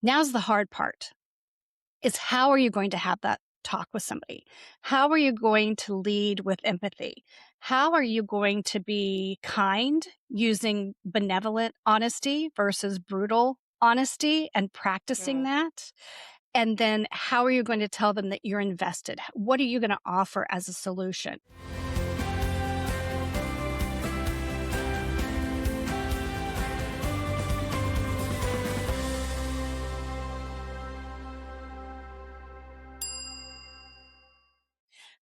Now's the hard part. Is how are you going to have that talk with somebody? How are you going to lead with empathy? How are you going to be kind using benevolent honesty versus brutal honesty and practicing Mm. that? And then how are you going to tell them that you're invested? What are you going to offer as a solution?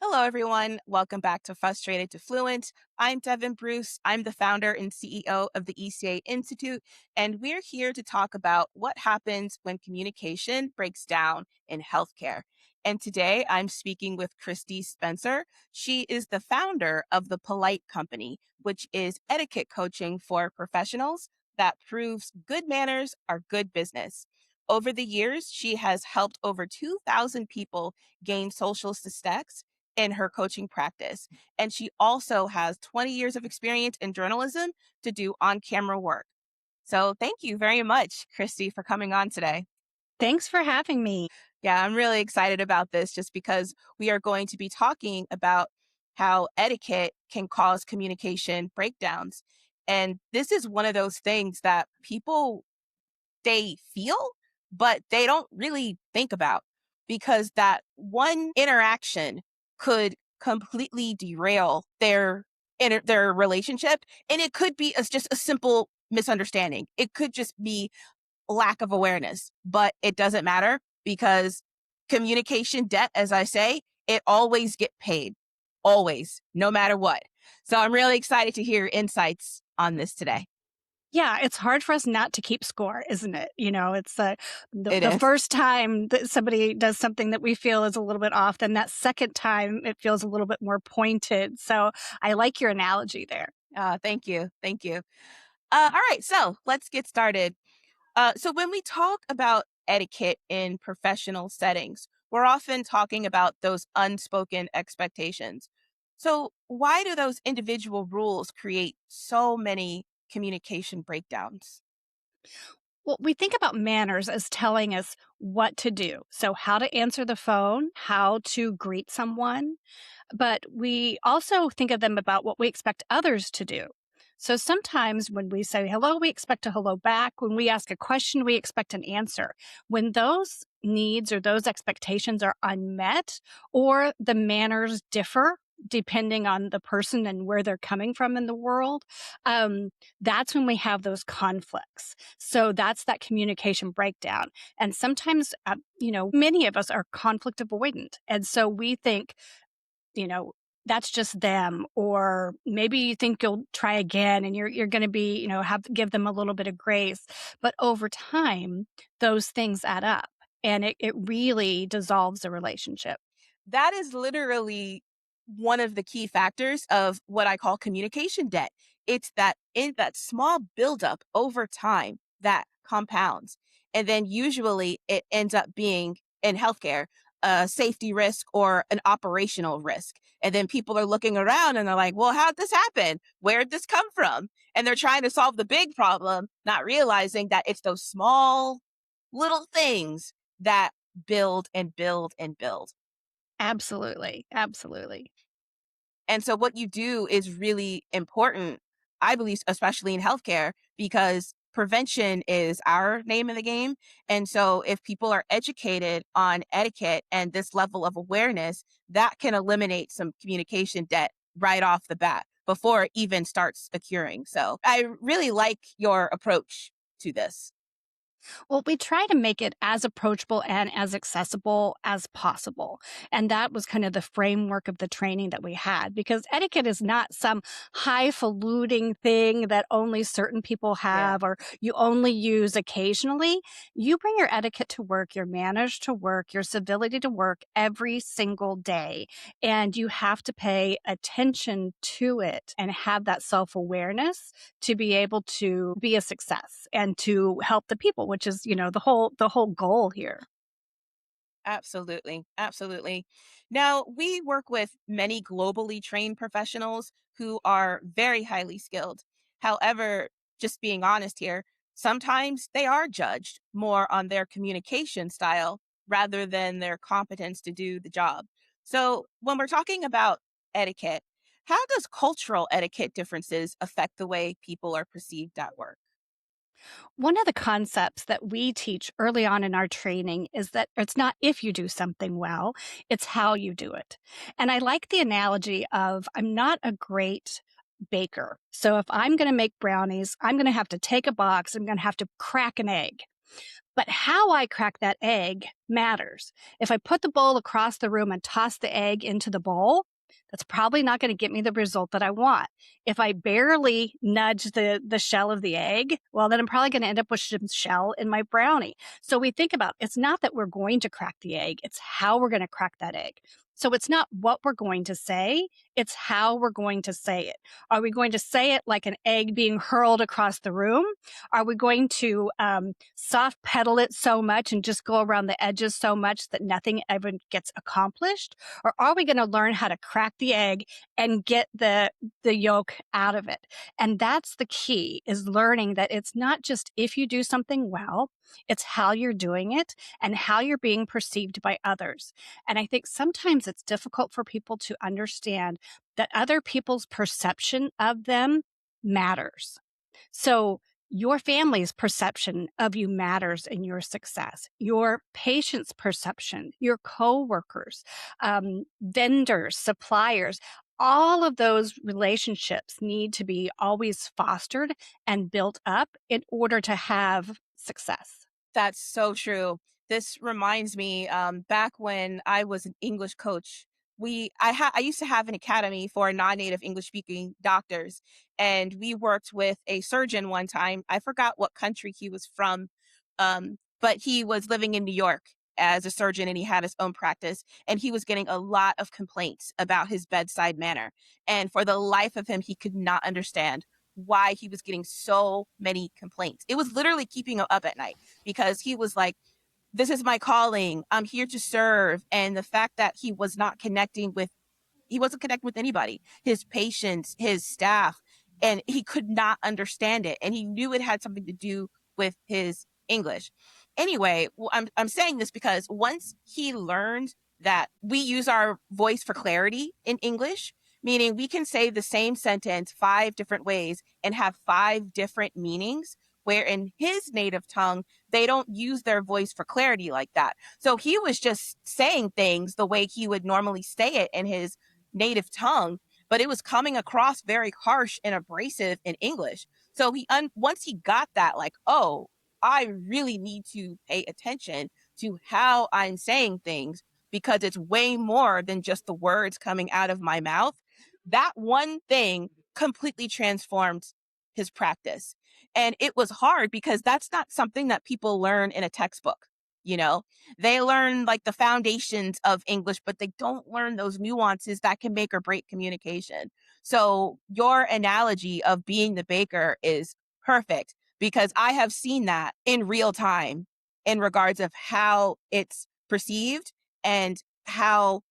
Hello, everyone. Welcome back to Frustrated to Fluent. I'm Devon Bruce. I'm the founder and CEO of the ECA Institute, and we're here to talk about what happens when communication breaks down in healthcare. And today I'm speaking with Kristi Spencer. She is the founder of the Polite Company, which is etiquette coaching for professionals that proves good manners are good business. Over the years, she has helped over 2,000 people gain social success in her coaching practice. And she also has 20 years of experience in journalism to do on camera work. So thank you very much, Kristi, for coming on today. Thanks for having me. Yeah, I'm really excited about this just because we are going to be talking about how etiquette can cause communication breakdowns. And this is one of those things that people they feel, but they don't really think about because that one interaction could completely derail their relationship, and it could be as just a simple misunderstanding. It could just be lack of awareness, but it doesn't matter because communication debt, as I say, it always get paid, always, no matter what. So I'm really excited to hear your insights on this today. Yeah, it's hard for us not to keep score, isn't it? It's It the is. first time that somebody does something that we feel is a little bit off, then that second time it feels a little bit more pointed. So I like your analogy there. Thank you. Thank you. All right, so let's get started. So, when we talk about etiquette in professional settings, we're often talking about those unspoken expectations. So, why do those individual rules create so many communication breakdowns? Well, we think about manners as telling us what to do. So, how to answer the phone, how to greet someone, but we also think of them about what we expect others to do. So sometimes when we say hello, we expect a hello back. When we ask a question, we expect an answer. When those needs or those expectations are unmet or the manners differ, depending on the person and where they're coming from in the world, um, that's when we have those conflicts. So that's that communication breakdown. And sometimes, many of us are conflict avoidant. And so we think, you know, that's just them, or maybe you think you'll try again and you're going to be, have give them a little bit of grace. But over time, those things add up and it really dissolves a relationship. That is literally one of the key factors of what I call communication debt. It's that in that small buildup over time that compounds. And then usually it ends up being in healthcare a safety risk or an operational risk. And then people are looking around and they're like, well, how'd this happen? Where'd this come from? And they're trying to solve the big problem, not realizing that it's those small little things that build and build and build. Absolutely. Absolutely. And so what you do is really important, I believe, especially in healthcare, because prevention is our name in the game. And so if people are educated on etiquette and this level of awareness, that can eliminate some communication debt right off the bat before it even starts occurring. So I really like your approach to this. Well, we try to make it as approachable and as accessible as possible. And that was kind of the framework of the training that we had because etiquette is not some highfalutin thing that only certain people Yeah. have or you only use occasionally. You bring your etiquette to work, your manners to work, your civility to work every single day. And you have to pay attention to it and have that self awareness to be able to be a success and to help the people, which is, the whole goal here. Absolutely. Absolutely. Now, we work with many globally trained professionals who are very highly skilled. However, just being honest here, sometimes they are judged more on their communication style rather than their competence to do the job. So, when we're talking about etiquette, how does cultural etiquette differences affect the way people are perceived at work? One of the concepts that we teach early on in our training is that it's not if you do something well, it's how you do it. And I like the analogy of I'm not a great baker. So if I'm going to make brownies, I'm going to have to take a box, I'm going to have to crack an egg. But how I crack that egg matters. If I put the bowl across the room and toss the egg into the bowl, that's probably not going to get me the result that I want. If I barely nudge the shell of the egg, well, then I'm probably going to end up with some shell in my brownie. So we think about it's not that we're going to crack the egg, it's how we're going to crack that egg. So it's not what we're going to say, it's how we're going to say it. Are we going to say it like an egg being hurled across the room? Are we going to soft pedal it so much and just go around the edges so much that nothing ever gets accomplished? Or are we going to learn how to crack the egg and get the yolk out of it? And that's the key, is learning that it's not just if you do something well, it's how you're doing it and how you're being perceived by others. And I think sometimes it's difficult for people to understand that other people's perception of them matters. So your family's perception of you matters in your success, your patient's perception, your coworkers, vendors, suppliers. All of those relationships need to be always fostered and built up in order to have success. That's so true. This reminds me, back when I was an English coach, I used to have an academy for non-native English speaking doctors, and we worked with a surgeon one time. I forgot what country he was from, but he was living in New York as a surgeon, and he had his own practice, and he was getting a lot of complaints about his bedside manner. And for the life of him, he could not understand why he was getting so many complaints. It was literally keeping him up at night because he was like, this is my calling. I'm here to serve. And the fact that he wasn't connecting with anybody, his patients, his staff, and he could not understand it. And he knew it had something to do with his English. Anyway, I'm saying this because once he learned that we use our voice for clarity in English, meaning we can say the same sentence 5 different ways and have 5 different meanings, where in his native tongue, they don't use their voice for clarity like that. So he was just saying things the way he would normally say it in his native tongue, but it was coming across very harsh and abrasive in English. So once he got that, like, oh, I really need to pay attention to how I'm saying things because it's way more than just the words coming out of my mouth. That one thing completely transformed his practice. And it was hard because that's not something that people learn in a textbook. You know, they learn like the foundations of English, but they don't learn those nuances that can make or break communication. So, your analogy of being the baker is perfect because I have seen that in real time in regards of how it's perceived and how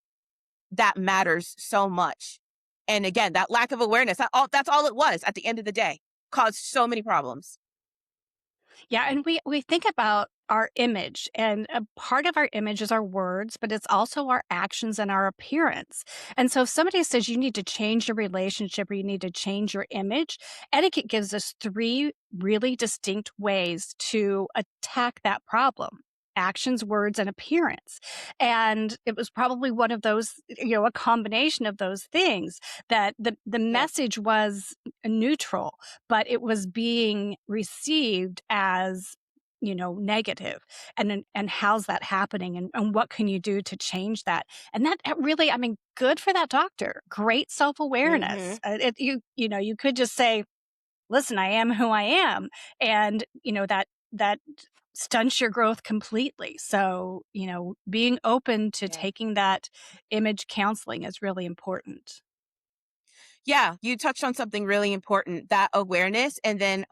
that matters so much. And again, that lack of awareness, that's all it was at the end of the day, caused so many problems. Yeah, and we think about our image, and a part of our image is our words, but it's also our actions and our appearance. And so if somebody says you need to change your relationship or you need to change your image, etiquette gives us three really distinct ways to attack that problem. Actions, words, and appearance. And it was probably one of those, a combination of those things that the Yeah. message was neutral, but it was being received as negative. And how's that happening, and what can you do to change that? And that really, I mean, good for that doctor, great Hmm. self-awareness. You could just say, listen, I am who I am, and that stunts your growth completely. So being open to Yeah. taking that image counseling is really important. Yeah, you touched on something really important, that awareness, and then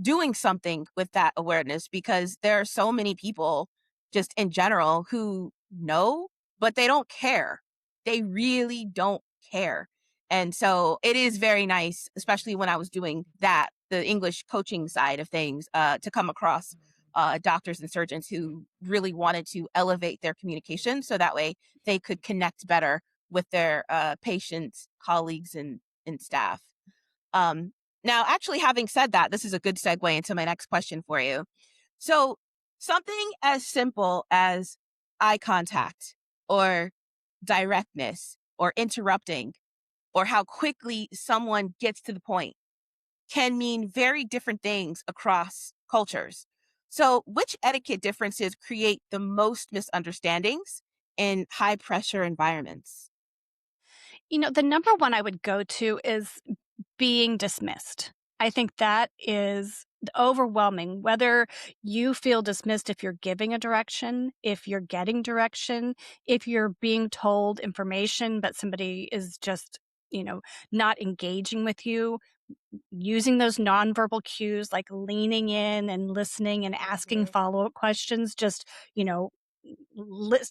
doing something with that awareness because there are so many people just in general who know, but they don't care. They really don't care. And so it is very nice, especially when I was doing that the English coaching side of things, to come across doctors and surgeons who really wanted to elevate their communication so that way they could connect better with their patients, colleagues, and staff. Um, Now, actually, having said that, this is a good segue into my next question for you. So, something as simple as eye contact or directness or interrupting or how quickly someone gets to the point can mean very different things across cultures. So, which etiquette differences create the most misunderstandings in high pressure environments? The number one I would go to is being dismissed. I think that is overwhelming, whether you feel dismissed if you're giving a direction, if you're getting direction, if you're being told information, but somebody is just, you know, not engaging with you, using those nonverbal cues like leaning in and listening and asking Mhm. follow-up questions, just, you know,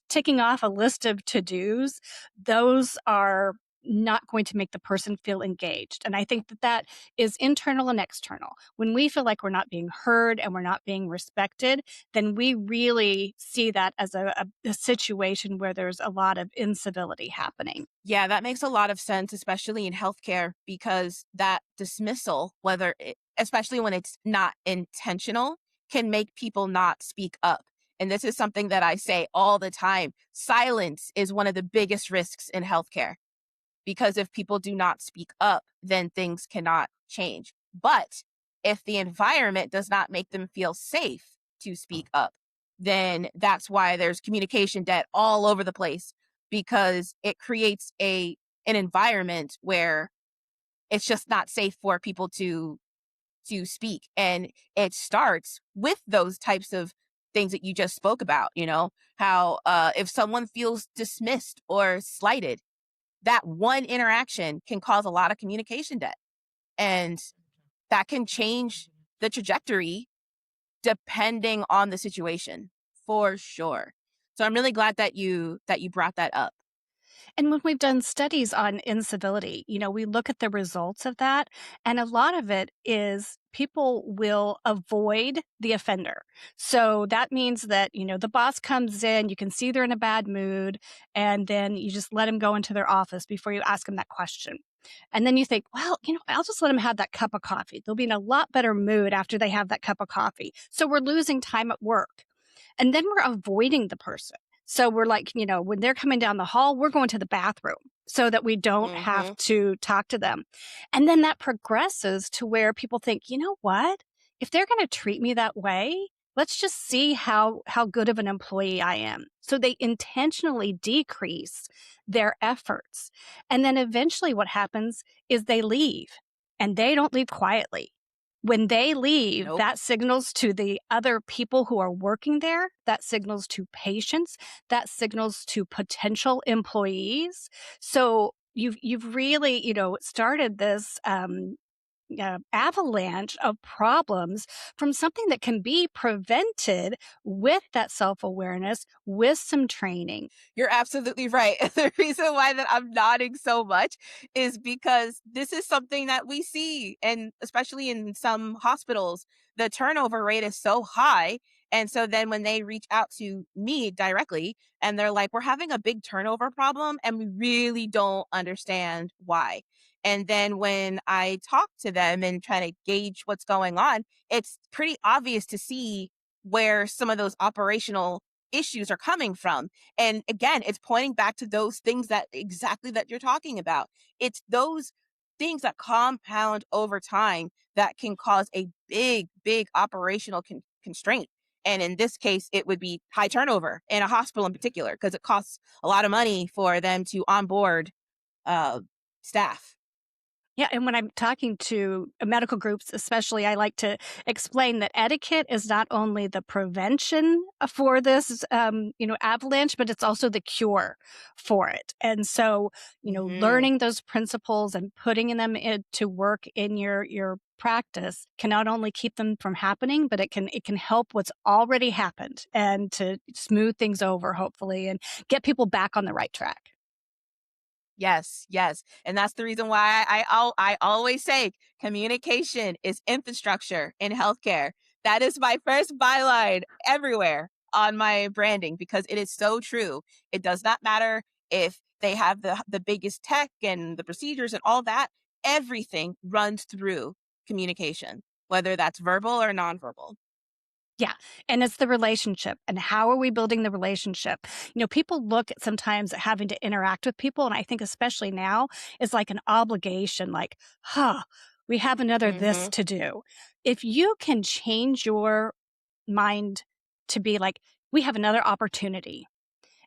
ticking off a list of to-dos, those are not going to make the person feel engaged. And I think that that is internal and external. When we feel like we're not being heard and we're not being respected, then we really see that as a situation where there's a lot of incivility happening. Yeah, that makes a lot of sense, especially in healthcare, because that dismissal, especially when it's not intentional, can make people not speak up. And this is something that I say all the time. Silence is one of the biggest risks in healthcare because if people do not speak up, then things cannot change. But if the environment does not make them feel safe to speak up, then that's why there's communication debt all over the place because it creates a an environment where it's just not safe for people to speak. And it starts with those types of things that you just spoke about, how if someone feels dismissed or slighted, that one interaction can cause a lot of communication debt. And that can change the trajectory depending on the situation for sure. So I'm really glad that you brought that up. And when we've done studies on incivility, we look at the results of that, and a lot of it is people will avoid the offender. So that means that, the boss comes in, you can see they're in a bad mood, and then you just let them go into their office before you ask them that question. And then you think, well, I'll just let them have that cup of coffee. They'll be in a lot better mood after they have that cup of coffee. So we're losing time at work. And then we're avoiding the person. So we're like, when they're coming down the hall, we're going to the bathroom so that we don't have Mhm. to talk to them. And then that progresses to where people think, you know what? If they're going to treat me that way, let's just see how good of an employee I am. So they intentionally decrease their efforts. And then eventually what happens is they leave and they don't leave quietly. When they leave, Nope. that signals to the other people who are working there, that signals to patients, that signals to potential employees. So you've really, started this avalanche of problems from something that can be prevented with that self-awareness, with some training. You're absolutely right. The reason why that I'm nodding so much is because this is something that we see, and especially in some hospitals, the turnover rate is so high. And so then when they reach out to me directly and they're like, we're having a big turnover problem and we really don't understand why. And then when I talk to them and try to gauge what's going on, it's pretty obvious to see where some of those operational issues are coming from. And again, it's pointing back to those things that exactly that you're talking about. It's those things that compound over time that can cause a big, big operational constraint. And in this case, it would be high turnover in a hospital in particular, because it costs a lot of money for them to onboard uh, staff. Yeah, and when I'm talking to medical groups, especially, I like to explain that etiquette is not only the prevention for this, avalanche, but it's also the cure for it. And so, Hmm. learning those principles and putting them to work in your practice can not only keep them from happening, but it can help what's already happened and to smooth things over, hopefully, and get people back on the right track. Yes, yes, and that's the reason why I always say communication is infrastructure in healthcare. That is my first byline everywhere on my branding because it is so true. It does not matter if they have the biggest tech and the procedures and all that. Everything runs through communication, whether that's verbal or nonverbal. Yeah, and it's the relationship, and how are we building the relationship? People look at sometimes at having to interact with people, and I think especially now, is like an obligation, like, "Huh, we have another this Mhm. to do." If you can change your mind to be like, "We have another opportunity,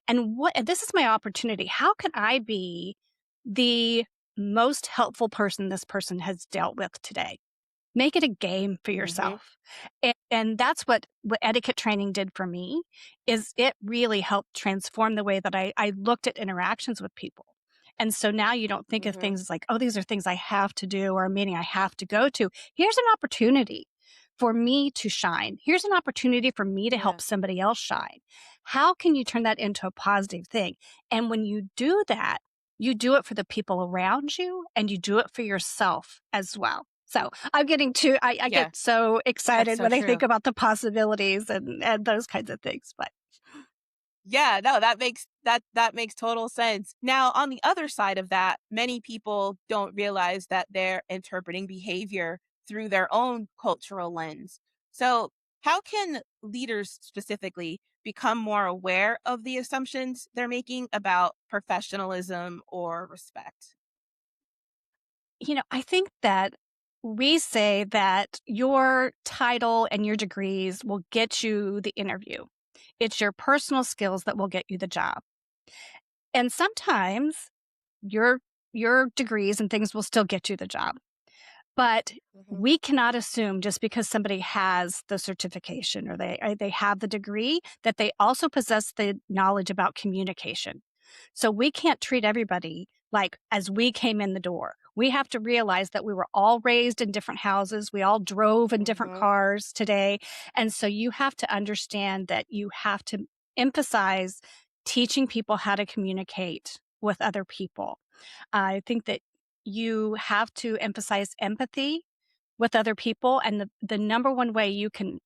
and this is my opportunity. How can I be the most helpful person this person has dealt with today?" Make it a game for Mhm. yourself. And that's what etiquette training did for me, is it really helped transform the way that I looked at interactions with people. And so now you don't think of Mhm. things as like, "Oh, these are things I have to do or a meeting I have to go to." Here's an opportunity for me to shine. Here's an opportunity for me to help Yeah. somebody else shine. How can you turn that into a positive thing? And when you do that, you do it for the people around you and you do it for yourself as well. So I'm getting to I Yeah, get so that's excited so when I think true. about the possibilities and those kinds of things. But Yeah, no, that makes total sense. Now, on the other side of that, many people don't realize that they're interpreting behavior through their own cultural lens. So, how can leaders specifically become more aware of the assumptions they're making about professionalism or respect? I think that we say that your title and your degrees will get you the interview. It's your personal skills that will get you the job. And sometimes your your degrees and things will still get you the job. But Mhm. we cannot assume just because somebody has the certification or they have the degree that they also possess the knowledge about communication. So we can't treat everybody like as we came in the door. We have to realize that we were all raised in different houses. We all drove in different Mhm. cars today. And so you have to understand that you have to emphasize teaching people how to communicate with other people. I think that you have to emphasize empathy with other people. And the number one way you can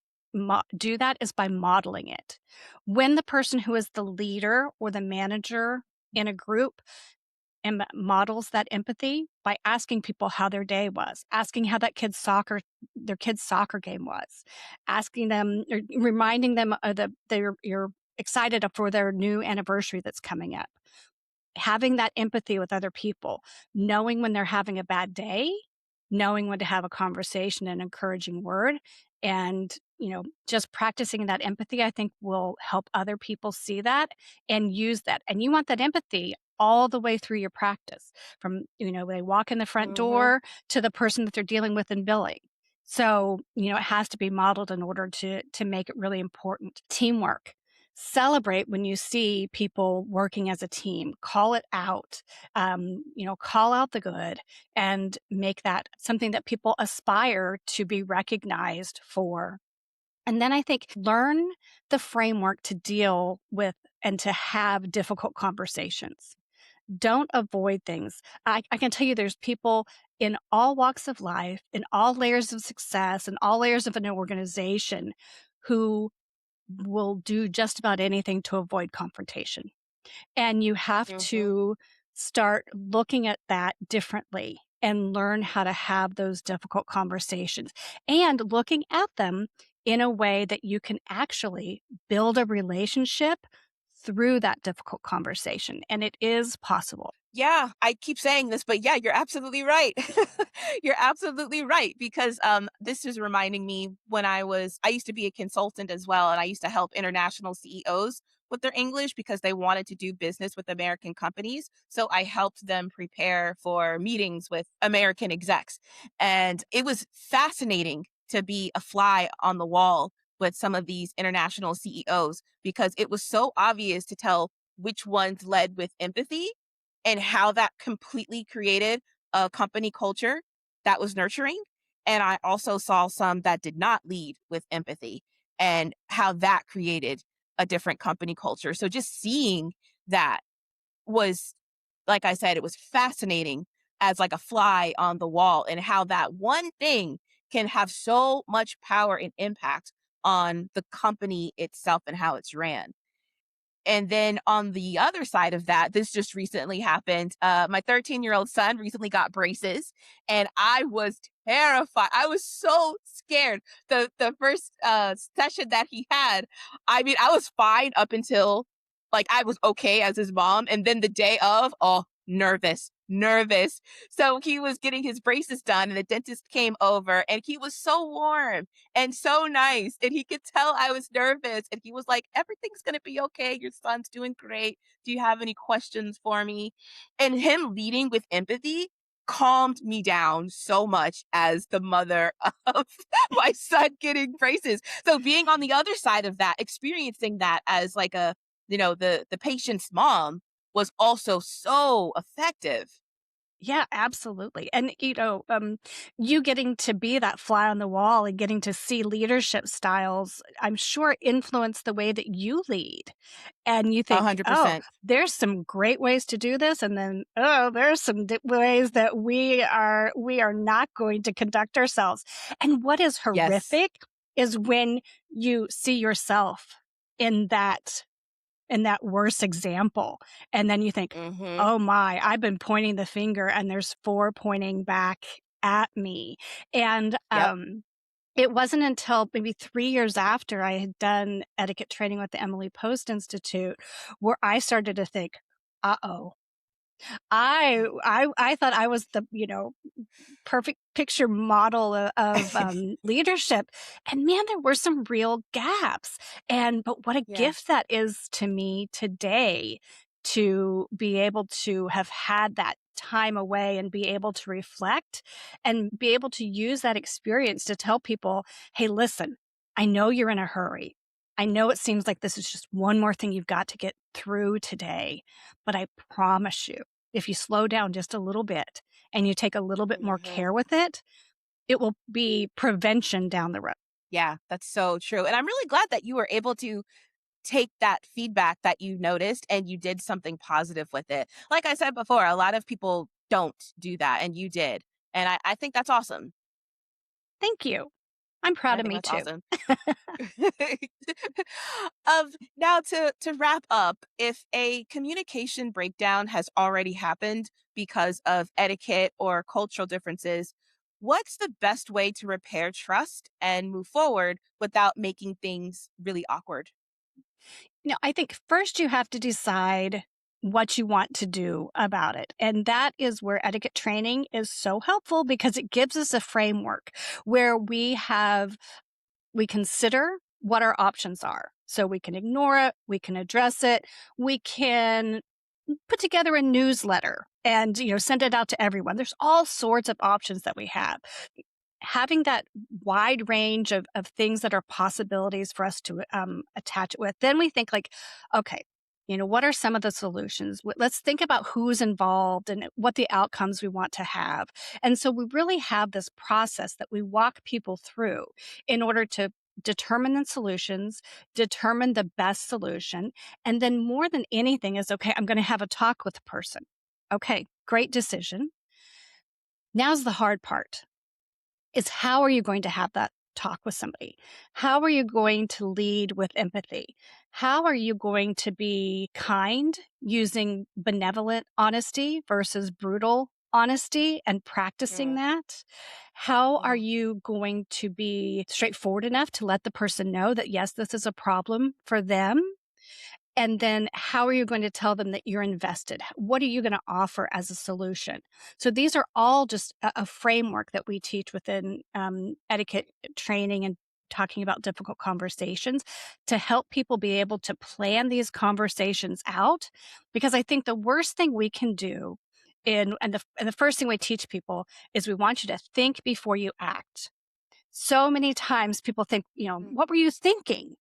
do that is by modeling it. When the person who is the leader or the manager in a group models that empathy by asking people how their day was, asking how their kid's soccer game was, asking them, or reminding them of you're excited for their new anniversary that's coming up, having that empathy with other people, knowing when they're having a bad day, knowing when to have a conversation, an encouraging word, and, just practicing that empathy, I think will help other people see that and use that. And you want that empathy all the way through your practice from, they walk in the front Mhm. door to the person that they're dealing with in billing. So, it has to be modeled in order to make it really important. Teamwork. Celebrate when you see people working as a team. Call it out. Call out the good and make that something that people aspire to be recognized for. And then I think learn the framework to deal with and to have difficult conversations. Don't avoid things. I can tell you there's people in all walks of life, in all layers of success, in all layers of an organization who will do just about anything to avoid confrontation. And you have Mhm. to start looking at that differently and learn how to have those difficult conversations and looking at them in a way that you can actually build a relationship through that difficult conversation. And it is possible. Yeah, I keep saying this, but yeah, you're absolutely right. You're absolutely right because this is reminding me when I used to be a consultant as well and I used to help international CEOs with their English because they wanted to do business with American companies. So I helped them prepare for meetings with American execs. And it was fascinating to be a fly on the wall with some of these international CEOs because it was so obvious to tell which ones led with empathy and how that completely created a company culture that was nurturing. And I also saw some that did not lead with empathy and how that created a different company culture. So just seeing that was like I said, it was fascinating as like a fly on the wall and how that one thing can have so much power and impact on the company itself and how it's ran. And then on the other side of that, this just recently happened. My 13-year-old son recently got braces, and I was terrified. I was so scared. The first session that he had, I mean, I was fine up until like I was okay as his mom, and then the day of, oh, nervous, nervous. So he was getting his braces done, and the dentist came over, and he was so warm and so nice. And he could tell I was nervous. And he was like, everything's going to be okay. Your son's doing great. Do you have any questions for me? And him leading with empathy calmed me down so much as the mother of my son getting braces. So being on the other side of that, experiencing that as like a, the patient's mom was also so effective. Yeah, absolutely. And, you getting to be that fly on the wall and getting to see leadership styles, I'm sure influence the way that you lead. And you A think, hundred oh, percent. there's some great ways to do this. And then, oh, there's some ways that we are not going to conduct ourselves. And what is Yes. horrific is when you see yourself in that worst example. And then you think, Mm-hmm. "Oh my, I've been pointing the finger and there's 4 pointing back at me." And, Yep. it wasn't until maybe 3 years after I had done etiquette training with the Emily Post Institute where I started to think, "Uh-oh." I thought I was the, perfect picture model of leadership. And man, there were some real gaps. But what a Yeah. gift that is to me today to be able to have had that time away and be able to reflect and be able to use that experience to tell people, hey, listen, I know you're in a hurry. I know it seems like this is just one more thing you've got to get through today, but I promise you, if you slow down just a little bit and you take a little bit more Mhm. care with it, it will be prevention down the road. Yeah, that's so true, and I'm really glad that you were able to take that feedback that you noticed and you did something positive with it. Like I said before, a lot of people don't do that, and you did, and I think that's awesome. Thank you. I'm proud I of think me that's too. awesome. Now to wrap up, if a communication breakdown has already happened because of etiquette or cultural differences, what's the best way to repair trust and move forward without making things really awkward? I think first you have to decide what you want to do about it. And that is where etiquette training is so helpful because it gives us a framework where we consider what our options are. So we can ignore it, we can address it, we can put together a newsletter and send it out to everyone. There's all sorts of options that we have. Having that wide range of things that are possibilities for us to attach it with, then we think like, okay, what are some of the solutions? Let's think about who's involved and what the outcomes we want to have. And so we really have this process that we walk people through in order to determine the solutions, determine the best solution, and then more than anything is okay, I'm going to have a talk with the person. Okay, great decision. Now's the hard part is how are you going to have that talk with somebody? How are you going to lead with empathy? How are you going to be kind using benevolent honesty versus brutal honesty and practicing Mm, that? How are mhm, you going to be straightforward enough to let the person know that, yes, this is a problem for them? And then how are you going to tell them that you're invested? What are you going to offer as a solution? So these are all just a framework that we teach within etiquette training and talking about difficult conversations to help people be able to plan these conversations out. Because I think the worst thing we can do and the first thing we teach people is we want you to think before you act. So many times people think, mm, what were you thinking?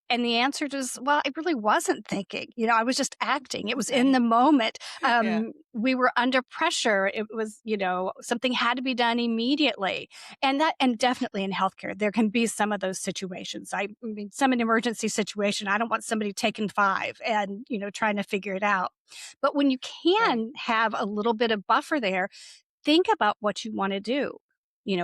And the answer is, well, I really wasn't thinking. I was just acting. It was in Okay. the moment. Yeah. We were under pressure. It was, something had to be done immediately. And definitely in healthcare, there can be some of those situations. I mean, some an emergency situation. I don't want somebody taking five and, trying to figure it out. But when you Right. can have a little bit of buffer there, think about what you want to do.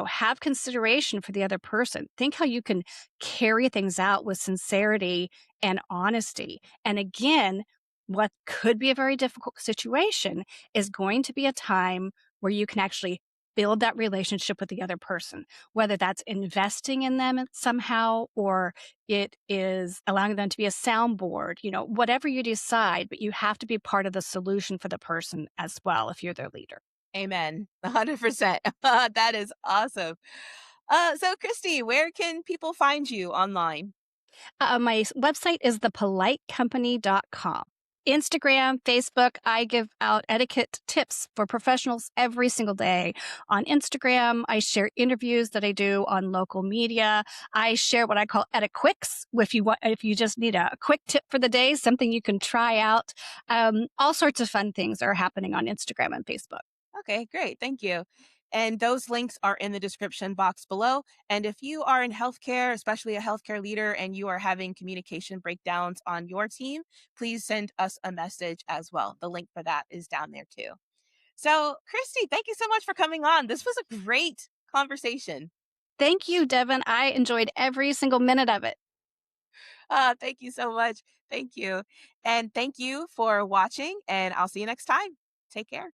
Have consideration for the other person. Think how you can carry things out with sincerity and honesty. And again, what could be a very difficult situation is going to be a time where you can actually build that relationship with the other person, whether that's investing in them somehow or it is allowing them to be a soundboard, whatever you decide, but you have to be part of the solution for the person as well if you're their leader. Amen. 100%. That is awesome. So Christy, where can people find you online? My website is thepolitecompany.com. Instagram, Facebook, I give out etiquette tips for professionals every single day. On Instagram, I share interviews that I do on local media. I share what I call etiquettes if you just need a quick tip for the day, something you can try out. All sorts of fun things are happening on Instagram and Facebook. Okay, great. Thank you. And those links are in the description box below. And if you are in healthcare, especially a healthcare leader, and you are having communication breakdowns on your team, please send us a message as well. The link for that is down there too. So, Christy, thank you so much for coming on. This was a great conversation. Thank you, Devin. I enjoyed every single minute of it. Thank you so much. Thank you. And thank you for watching, and I'll see you next time. Take care.